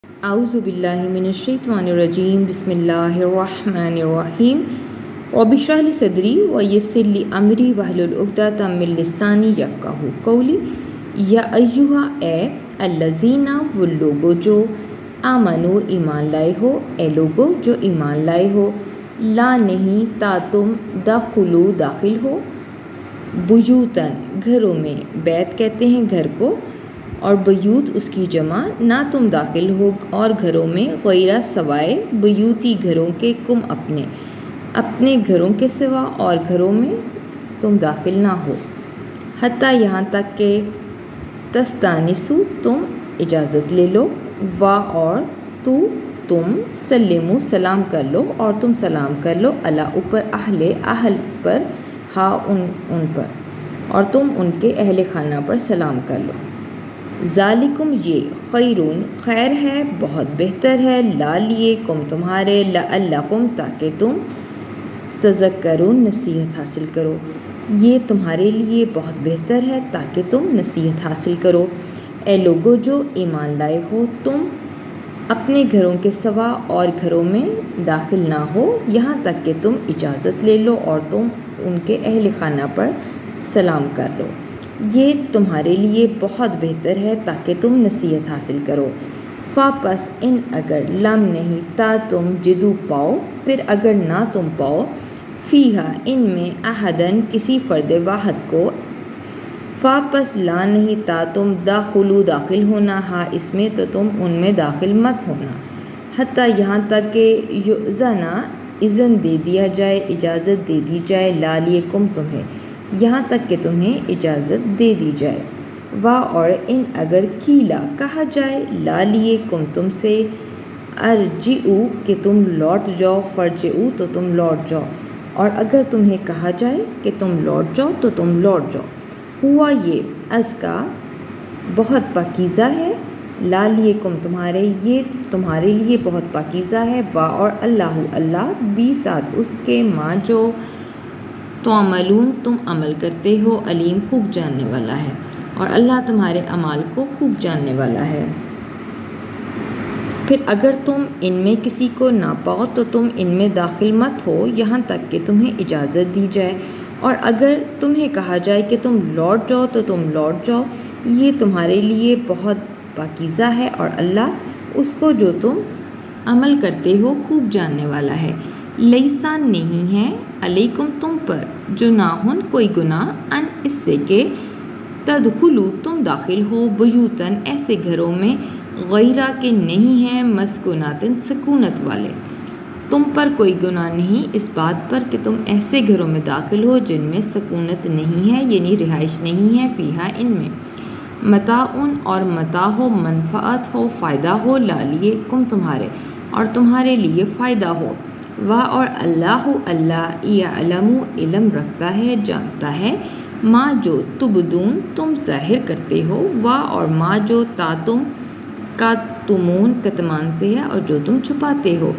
اعوذ باللہ من الشیطان الرجیم بسم اللہ الرحمن الرحیم رب اشرح لی صدری ویسر لی امری واحلل عقدۃ من لسانی یفقہوا قولی یا ایہا اے الذین وہ لوگو جو آمنو ایمان لائے ہو، اے لوگو جو ایمان لائے ہو، لا نہیں تا تم دخلو داخل ہو، بیوتن گھروں میں، بیت کہتے ہیں گھر کو، اور بیوت اس کی جمع، نہ تم داخل ہو اور گھروں میں، غیرہ سوائے، بیوتی گھروں کے، کم اپنے گھروں کے سوا اور گھروں میں تم داخل نہ ہو، حتیٰ یہاں تک کہ تستانسو تم اجازت لے لو، وا اور تم سلمو سلام کر لو اور تم سلام کر لو، اللہ اوپر اہل پر، ہاں ان پر، اور تم ان کے اہل خانہ پر سلام کر لو۔ ذالکم یہ، خیرون خیر ہے، بہت بہتر ہے، لا لیے کم تمہارے، لعلکم تاکہ تم تذکرون نصیحت حاصل کرو، یہ تمہارے لیے بہت بہتر ہے تاکہ تم نصیحت حاصل کرو۔ اے لوگو جو ایمان لائے ہو، تم اپنے گھروں کے سوا اور گھروں میں داخل نہ ہو یہاں تک کہ تم اجازت لے لو اور تم ان کے اہل خانہ پر سلام کر لو، یہ تمہارے لیے بہت بہتر ہے تاکہ تم نصیحت حاصل کرو۔ پس ان اگر لم نہیں تا تم جدو پاؤ، پھر اگر نہ تم پاؤ، فیہا ان میں، احدن کسی فرد واحد کو، پس لا نہیں تا تم داخلو داخل ہونا، ہاں اس میں تو تم ان میں داخل مت ہونا، حتیٰ یہاں تک کہ یؤذنا اذن دے دیا جائے، اجازت دے دی جائے، لا لیکم تمہیں، یہاں تک کہ تمہیں اجازت دے دی جائے، وا اور ان اگر کیلا کہا جائے، لا لیے کم تم سے، ارجعو کہ تم لوٹ جاؤ، فرجعو تو تم لوٹ جاؤ، اور اگر تمہیں کہا جائے کہ تم لوٹ جاؤ تو تم لوٹ جاؤ، ہوا یہ ازکا بہت پاکیزہ ہے، لا لیے کم تمہارے، یہ تمہارے لیے بہت پاکیزہ ہے، وا اور اللہ بھی ساتھ اس کے، ماں جو تعملون تم عمل کرتے ہو، علیم خوب جاننے والا ہے، اور اللہ تمہارے اعمال کو خوب جاننے والا ہے۔ پھر اگر تم ان میں کسی کو نہ پاؤ تو تم ان میں داخل مت ہو یہاں تک کہ تمہیں اجازت دی جائے، اور اگر تمہیں کہا جائے کہ تم لوٹ جاؤ تو تم لوٹ جاؤ، یہ تمہارے لیے بہت پاکیزہ ہے، اور اللہ اس کو جو تم عمل کرتے ہو خوب جاننے والا ہے۔ لیسان نہیں ہے، علیکم تم پر، جناحن کوئی گناہ، ان اس سے کہ تدخلو تم داخل ہو، بیوتن ایسے گھروں میں، غیرہ کے نہیں ہیں، مسکوناتن سکونت والے، تم پر کوئی گناہ نہیں اس بات پر کہ تم ایسے گھروں میں داخل ہو جن میں سکونت نہیں ہے، یعنی رہائش نہیں ہے، فیہا ان میں، متاعن اور متاع ہو، منفعت ہو، فائدہ ہو، لا لیے کم تمہارے، اور تمہارے لیے فائدہ ہو، وا اور اللہ یعلم علم رکھتا ہے، جانتا ہے، ما جو تبدون تم ظاہر کرتے ہو، وا اور ما جو تم کاتمون کتمان سے ہے اور جو تم چھپاتے ہو،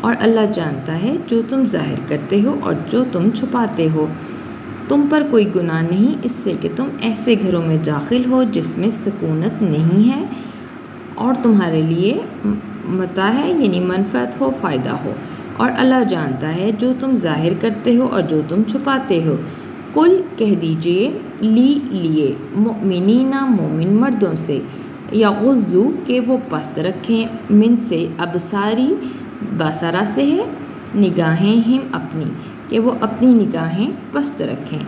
اور اللہ جانتا ہے جو تم ظاہر کرتے ہو اور جو تم چھپاتے ہو۔ تم پر کوئی گناہ نہیں اس سے کہ تم ایسے گھروں میں داخل ہو جس میں سکونت نہیں ہے اور تمہارے لیے متاع ہے، یعنی منفعت ہو، فائدہ ہو، اور اللہ جانتا ہے جو تم ظاہر کرتے ہو اور جو تم چھپاتے ہو۔ قل کہہ دیجئے، لیے مؤمنین مومن مردوں سے، یغضوا کہ وہ پست رکھیں، من سے ابصاری بصرہ سے ہے، نگاہیں، ہم اپنی کہ وہ اپنی نگاہیں پست رکھیں،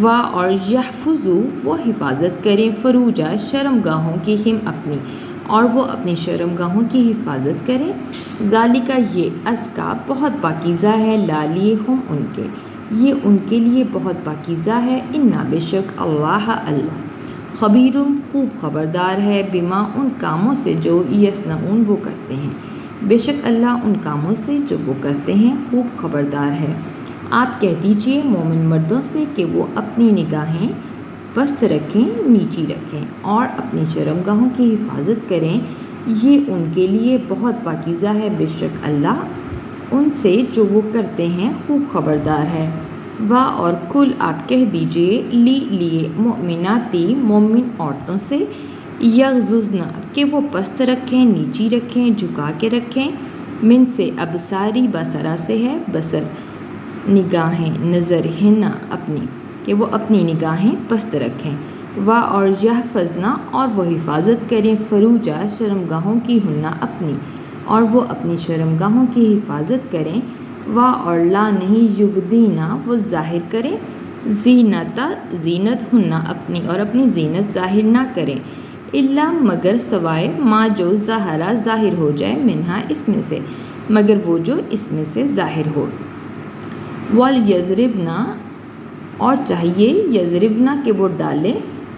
وا اور یحفظوا وہ حفاظت کریں، فروجا شرمگاہوں کی، ہم اپنی اور وہ اپنی شرمگاہوں کی حفاظت کریں، ذالک یہ ازکا بہت پاکیزہ ہے، لا لیے ہم ان کے، یہ ان کے لیے بہت پاکیزہ ہے، انا بے شک اللہ خبیر خوب خبردار ہے، بما ان کاموں سے جو یصنعون وہ کرتے ہیں، بے شک اللہ ان کاموں سے جو وہ کرتے ہیں خوب خبردار ہے۔ آپ کہہ دیجئے مومن مردوں سے کہ وہ اپنی نگاہیں پست رکھیں، نیچی رکھیں، اور اپنی شرمگاہوں کی حفاظت کریں، یہ ان کے لیے بہت پاکیزہ ہے، بے شک اللہ ان سے جو وہ کرتے ہیں خوب خبردار ہے۔ وا اور کل آپ کہہ دیجئے، لیے مومناتی مومن عورتوں سے، یغضضن کہ وہ پست رکھیں، نیچی رکھیں، جھکا کے رکھیں، من سے ابصاری بصرہ سے ہے بصر نگاہیں، نظر ہننا اپنی کہ وہ اپنی نگاہیں پست رکھیں، اور یحفظنا اور وہ حفاظت کریں، فروجہ شرمگاہوں کی ہننا اپنی اور وہ اپنی شرمگاہوں کی حفاظت کریں، اور لا نہیں یبدینا وہ ظاہر کریں، زینتا زینت ہننا اپنی اور اپنی زینت ظاہر نہ کریں، الا مگر سوائے ما جو ظاہرہ ظاہر ہو جائے، منہا اس میں سے، مگر وہ جو اس میں سے ظاہر ہو، وَلْيَضْرِبْنَا اور چاہیے، یضربنا کہ وہ ڈالے،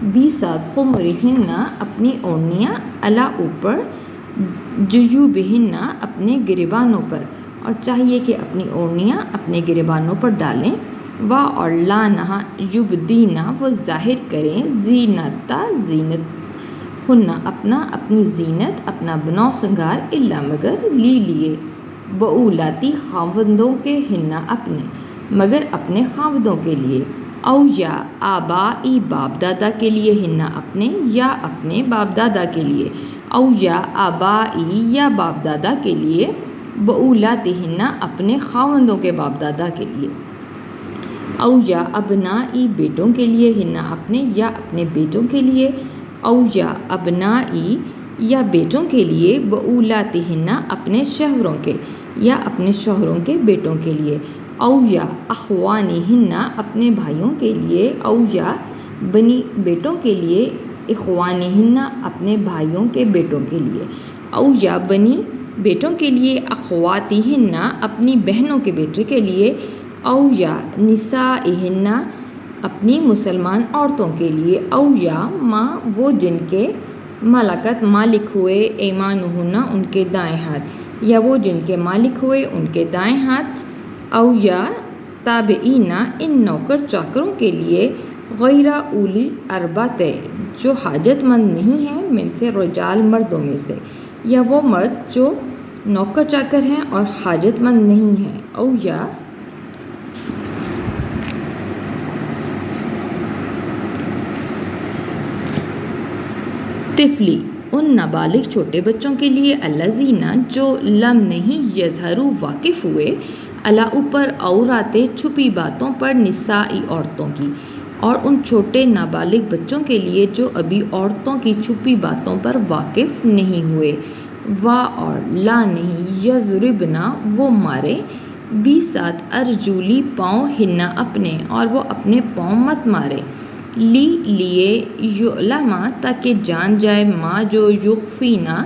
بِسَاطِ خُمُرِهِنَّ اپنی اوڑنیاں، علی اوپر، جُیوبِهِنَّ اپنے گریبانوں پر، اور چاہیے کہ اپنی اوڑنیاں اپنے گریبانوں پر ڈالیں، اور لا نہ یبدینا وہ ظاہر کریں، زینتا زینت ہننا اپنی زینت، اپنا بناؤ سنگار، الا مگر لیے، بؤلاتی خاوندوں کے، ہننا اپنے مگر اپنے خاوندوں کے لیے، او یا آبائی باپ دادا کے لیے، ہننا اپنے یا اپنے باپ دادا کے لیے، او یا آبائی یا باپ دادا کے لیے، بؤلاتہن اپنے خاوندوں کے باپ دادا کے لیے، او یا ابنائی بیٹوں کے لیے، ہننا اپنے یا اپنے بیٹوں کے لیے، او یا ابنائی یا بیٹوں کے لیے، بؤلاتہن اپنے شوہروں کے یا اپنے شوہروں کے بیٹوں کے لیے، او یا اخوانہن اپنے بھائیوں کے لیے، او یا بنی بیٹوں کے لیے، اخوانہن اپنے بھائیوں کے بیٹوں کے لیے، او یا بنی بیٹوں کے لیے، اخواتہن اپنی بہنوں کے بیٹے کے لیے، او یا نسائہن اپنی مسلمان عورتوں کے لیے، او یا ماں وہ جن کے ملکت مالک ہوئے، ایمانہن ان کے دائیں ہاتھ، یا وہ جن کے مالک ہوئے ان کے دائیں ہاتھ، او یا تابعین ان نوکر چاکروں کے لیے، غیر اولی اربات جو حاجت مند نہیں ہیں، من سے رجال مردوں میں سے، یا وہ مرد جو نوکر چاکر ہیں اور حاجت مند نہیں ہیں، او یا طفلی ان نابالغ چھوٹے بچوں کے لیے، الذین جو لم نہیں یظہروا واقف ہوئے، علی اوپر عورات چھپی باتوں پر، نسائی عورتوں کی، اور ان چھوٹے نابالغ بچوں کے لیے جو ابھی عورتوں کی چھپی باتوں پر واقف نہیں ہوئے، اور لا نہیں یضربنا وہ مارے، بِسَاطِ ارجلی پاؤں، ہننا اپنے اور وہ اپنے پاؤں مت مارے، لیے یعلم تاکہ جان جائے، ما جو یخفینا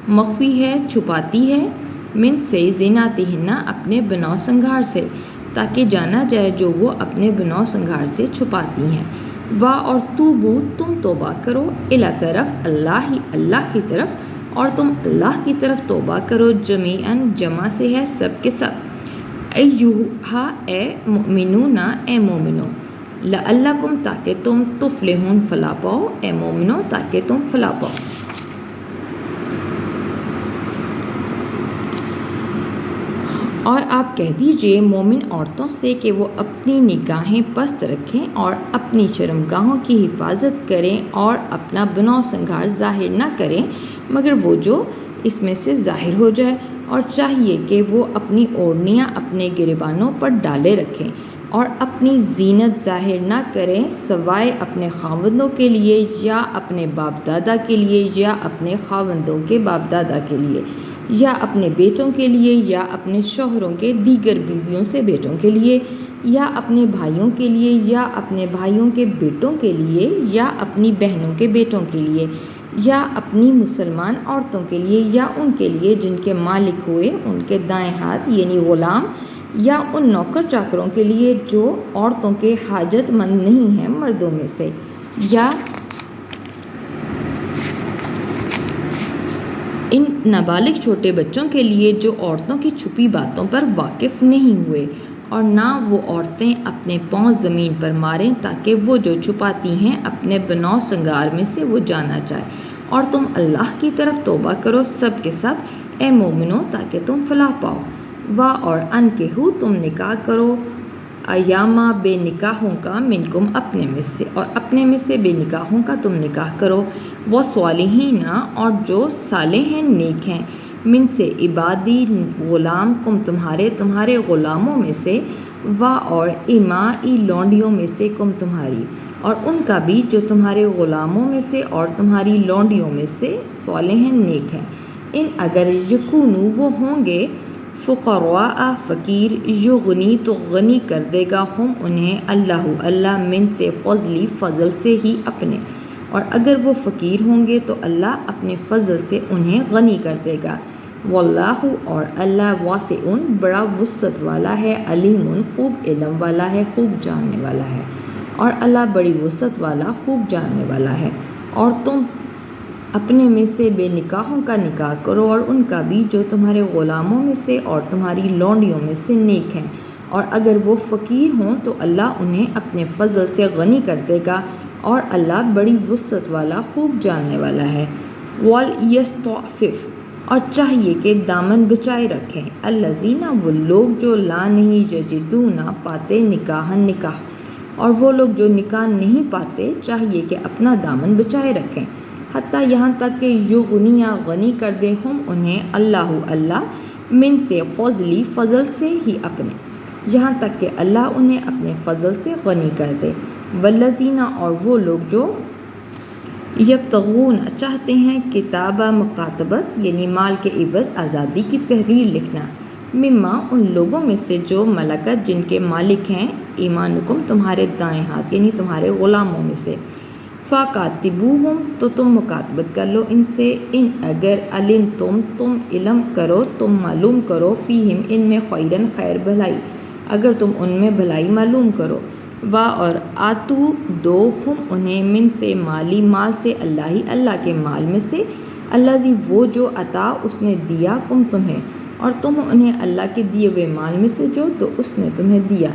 مخفی ہے چھپاتی ہے، من سے زیناتہن اپنے بناؤ سنگار سے، تاکہ جانا جائے جو وہ اپنے بناؤ سنگار سے چھپاتی ہیں، اور توبو تم توبہ کرو، الی طرف اللہ کی طرف، اور تم اللہ کی طرف توبہ کرو، جمیعاً جمع سے ہے سب کے سب، ایہا اے مؤمنون اے مومنو، لعلکم تاکہ تم، تفلحون فلاح پاؤ، اے مومنو تاکہ تم فلاح پاؤ۔ اور آپ کہہ دیجئے مومن عورتوں سے کہ وہ اپنی نگاہیں پست رکھیں اور اپنی شرمگاہوں کی حفاظت کریں اور اپنا بناؤ سنگار ظاہر نہ کریں مگر وہ جو اس میں سے ظاہر ہو جائے، اور چاہیے کہ وہ اپنی اوڑنیاں اپنے گریبانوں پر ڈالے رکھیں اور اپنی زینت ظاہر نہ کریں سوائے اپنے خاوندوں کے لیے یا اپنے باپ دادا کے لیے یا اپنے خاوندوں کے باپ دادا کے لیے یا اپنے بیٹوں کے لیے یا اپنے شوہروں کے دیگر بیویوں سے بیٹوں کے لیے یا اپنے بھائیوں کے لیے یا اپنے بھائیوں کے بیٹوں کے لیے یا اپنی بہنوں کے بیٹوں کے لیے یا اپنی مسلمان عورتوں کے لیے یا ان کے لیے جن کے مالک ہوئے ان کے دائیں ہاتھ یعنی غلام، یا ان نوکر چاکروں کے لیے جو عورتوں کے حاجت مند نہیں ہیں مردوں میں سے، یا ان نابالغ چھوٹے بچوں کے لیے جو عورتوں کی چھپی باتوں پر واقف نہیں ہوئے، اور نہ وہ عورتیں اپنے پاؤں زمین پر ماریں تاکہ وہ جو چھپاتی ہیں اپنے بناؤ سنگار میں سے وہ جانا چاہے، اور تم اللہ کی طرف توبہ کرو سب کے سب، اے مومنو تاکہ تم فلاح پاؤ، اور انکحوا تم نکاح کرو، ایاما بے نکاحوں کا منکم اپنے میں سے، اور اپنے میں سے بے نکاحوں کا تم نکاح کرو، وہ صالحین اور جو صالح ہیں نیک ہیں، من سے عبادی غلام کم تمہارے غلاموں میں سے، و اور امائی لونڈیوں میں سے کم تمہاری، اور ان کا بھی جو تمہارے غلاموں میں سے اور تمہاری لونڈیوں میں سے صالح نیک ہیں، ان اگر یکونو وہ ہوں گے فقراء فقیر، یغنی تو غنی کر دے گا ہم انہیں اللہ من سے فضلی فضل سے ہی اپنے، اور اگر وہ فقیر ہوں گے تو اللہ اپنے فضل سے انہیں غنی کر دے گا، واللہ اور اللہ واسع بڑا وسعت والا ہے، علیم خوب علم والا ہے، خوب جاننے والا ہے، اور اللہ بڑی وسعت والا خوب جاننے والا ہے۔ اور تم اپنے میں سے بے نکاحوں کا نکاح کرو، اور ان کا بھی جو تمہارے غلاموں میں سے اور تمہاری لونڈیوں میں سے نیک ہیں، اور اگر وہ فقیر ہوں تو اللہ انہیں اپنے فضل سے غنی کر دے گا، اور اللہ بڑی وسعت والا خوب جاننے والا ہے۔ وَلْيَسْتَعْفِفْ اور چاہیے کہ دامن بچائے رکھیں، الذین وہ لوگ جو لا نہیں یجدون پاتے نکاح، اور وہ لوگ جو نکاح نہیں پاتے چاہیے کہ اپنا دامن بچائے رکھیں، حتیٰ یہاں تک کہ یغنیا غنی کر دے ہم انہیں اللہ من سے فضلی فضل سے ہی اپنے، یہاں تک کہ اللہ انہیں اپنے فضل سے غنی کر دے۔ والذین اور وہ لوگ جو یبتغون چاہتے ہیں کتابہ مکاتبت یعنی مال کے عوض آزادی کی تحریر لکھنا، مما ان لوگوں میں سے جو ملکت جن کے مالک ہیں ایمانکم تمہارے دائیں ہاتھ یعنی تمہارے غلاموں میں سے، فَقَاتِبُوهُمْ تو تم مکاتبت کر لو ان سے، ان اگر علمتم تم علم کرو تم معلوم کرو فیہم ان میں خیرن خیر بھلائی، اگر تم ان میں بھلائی معلوم کرو، اور آتو دو ہم انہیں من سے مال سے اللہ کے مال میں سے، الذی وہ جو عطا اس نے دیا کم تمہیں، اور تم انہیں اللہ کے دیے ہوئے مال میں سے جو تو اس نے تمہیں دیا،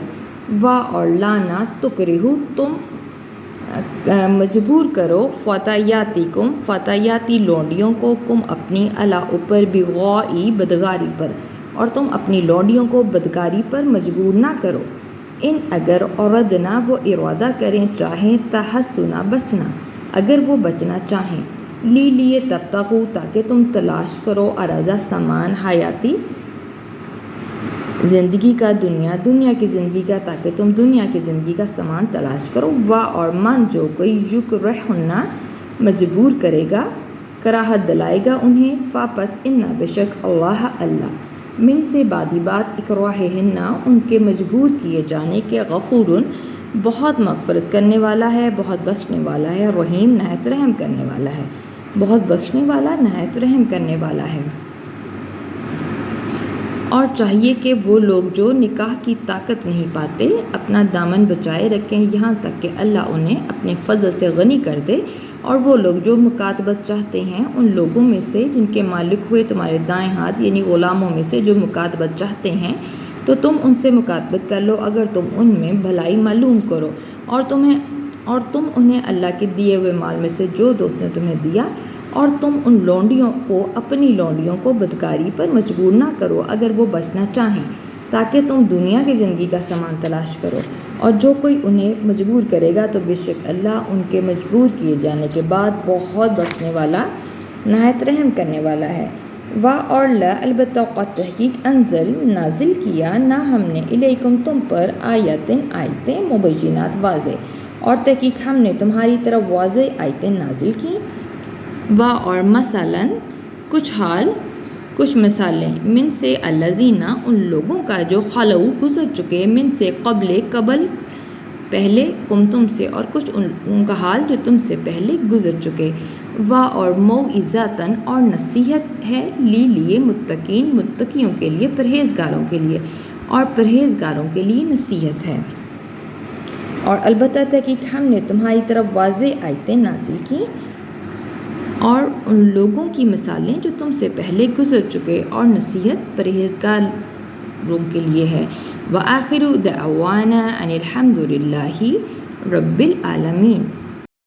اور لانا تکرہو تم مجبور کرو فتیاتی لونڈیوں کو کم اپنی اوپر بغائی بدکاری پر، اور تم اپنی لونڈیوں کو بدکاری پر مجبور نہ کرو، ان اگر اردنا وہ ارادہ کریں چاہیں تحسنا بچنا، اگر وہ بچنا چاہیں، لیے تبتغوا تاکہ تم تلاش کرو ارزا سامان حیاتی زندگی کا دنیا کی زندگی کا، تاکہ تم دنیا کی زندگی کا سامان تلاش کرو، اور من جو کوئی یکرہن مجبور کرے گا کراہت دلائے گا انہیں، واپس انا بے شک اللہ من سے بعدی بات اکراہہن ان کے مجبور کیے جانے کے غفور بہت مغفرت کرنے والا ہے، بہت بخشنے والا ہے، رحیم نہایت رحم کرنے والا ہے، بہت بخشنے والا نہایت رحم کرنے والا ہے۔ اور چاہیے کہ وہ لوگ جو نکاح کی طاقت نہیں پاتے اپنا دامن بچائے رکھیں یہاں تک کہ اللہ انہیں اپنے فضل سے غنی کر دے، اور وہ لوگ جو مکاتبت چاہتے ہیں ان لوگوں میں سے جن کے مالک ہوئے تمہارے دائیں ہاتھ یعنی غلاموں میں سے جو مکاتبت چاہتے ہیں تو تم ان سے مکاتبت کر لو اگر تم ان میں بھلائی معلوم کرو، اور تم انہیں اللہ کے دیے ہوئے مال میں سے جو دوست نے تمہیں دیا، اور تم ان لونڈیوں کو اپنی لونڈیوں کو بدکاری پر مجبور نہ کرو اگر وہ بچنا چاہیں، تاکہ تم دنیا کی زندگی کا سامان تلاش کرو، اور جو کوئی انہیں مجبور کرے گا تو بے شک اللہ ان کے مجبور کیے جانے کے بعد بہت بخشنے والا نہایت رحم کرنے والا ہے۔ اور لا البتہ قد تحقیق انزل نازل کیا نہ ہم نے الیکم تم پر آیتیں مبینات واضح، اور تحقیق ہم نے تمہاری طرف واضح آیتیں نازل کی، اور مثلاً کچھ مثالیں من سے الذین ان لوگوں کا جو خلو گزر چکے، من سے قبل پہلے کم تم سے، اور کچھ ان کا حال جو تم سے پہلے گزر چکے، اور موعظۃً اور نصیحت ہے لیے متقیوں کے لیے پرہیزگاروں کے لیے، اور پرہیزگاروں کے لیے نصیحت ہے۔ اور البتہ تحقیق ہم نے تمہاری طرف واضح آیتیں نازل کی، اور ان لوگوں کی مثالیں جو تم سے پہلے گزر چکے، اور نصیحت پرہیزگاروں کے لیے ہے۔ وآخر دعوانا ان الحمد للہ رب العالمین۔